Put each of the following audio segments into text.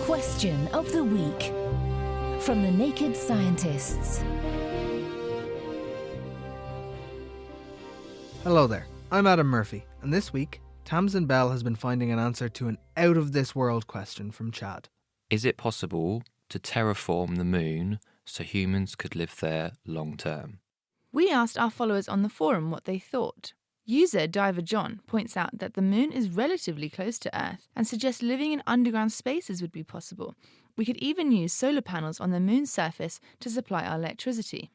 Question of the week from the Naked Scientists. Hello there, I'm Adam Murphy, and this week, Tamsin Bell has been finding an answer to an out-of-this-world question from Chad. Is it possible to terraform the moon so humans could live there long term? We asked our followers on the forum what they thought. User Diver John points out that the moon is relatively close to Earth and suggests living in underground spaces would be possible. We could even use solar panels on the moon's surface to supply our electricity.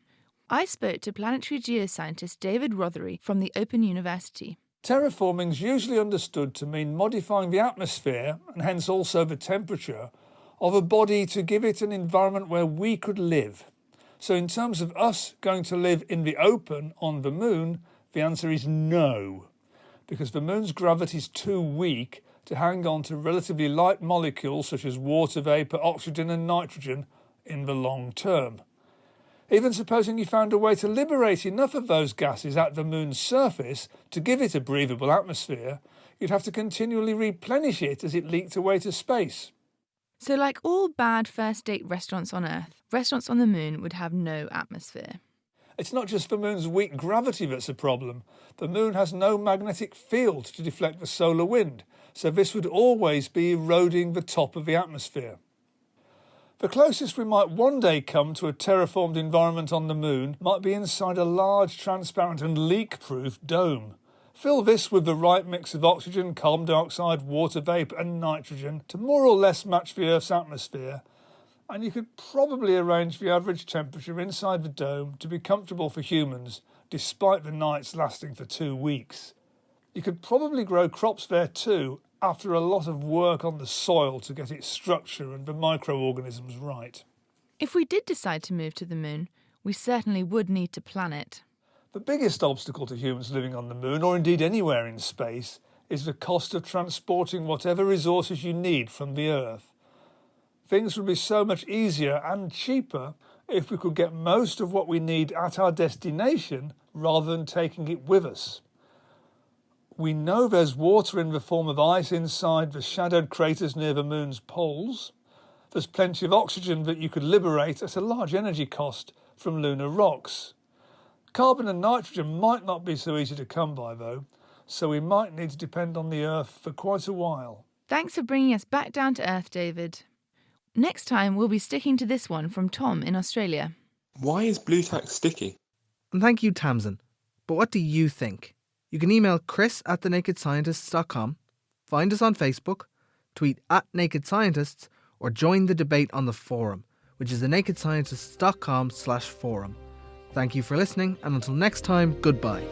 I spoke to planetary geoscientist David Rothery from the Open University. Terraforming is usually understood to mean modifying the atmosphere, and hence also the temperature, of a body to give it an environment where we could live. So in terms of us going to live in the open on the moon, the answer is no, because the moon's gravity is too weak to hang on to relatively light molecules such as water vapour, oxygen and nitrogen in the long term. Even supposing you found a way to liberate enough of those gases at the moon's surface to give it a breathable atmosphere, you'd have to continually replenish it as it leaked away to space. So like all bad first-date restaurants on Earth, restaurants on the moon would have no atmosphere. It's not just the moon's weak gravity that's a problem. The moon has no magnetic field to deflect the solar wind, so this would always be eroding the top of the atmosphere. The closest we might one day come to a terraformed environment on the moon might be inside a large, transparent and leak-proof dome. Fill this with the right mix of oxygen, carbon dioxide, water vapour and nitrogen to more or less match the Earth's atmosphere, and you could probably arrange the average temperature inside the dome to be comfortable for humans, despite the nights lasting for 2 weeks. You could probably grow crops there too, after a lot of work on the soil to get its structure and the microorganisms right. If we did decide to move to the moon, we certainly would need to plan it. The biggest obstacle to humans living on the moon, or indeed anywhere in space, is the cost of transporting whatever resources you need from the Earth. Things would be so much easier and cheaper if we could get most of what we need at our destination rather than taking it with us. We know there's water in the form of ice inside the shadowed craters near the moon's poles. There's plenty of oxygen that you could liberate at a large energy cost from lunar rocks. Carbon and nitrogen might not be so easy to come by though, so we might need to depend on the Earth for quite a while. Thanks for bringing us back down to Earth, David. Next time we'll be sticking to this one from Tom in Australia. Why is blue tack sticky? And thank you, Tamsin. But what do you think? You can email chris@thenakedscientists.com, find us on Facebook, tweet @nakedscientists, or join the debate on the forum, which is thenakedscientists.com/forum. Thank you for listening, and until next time, goodbye.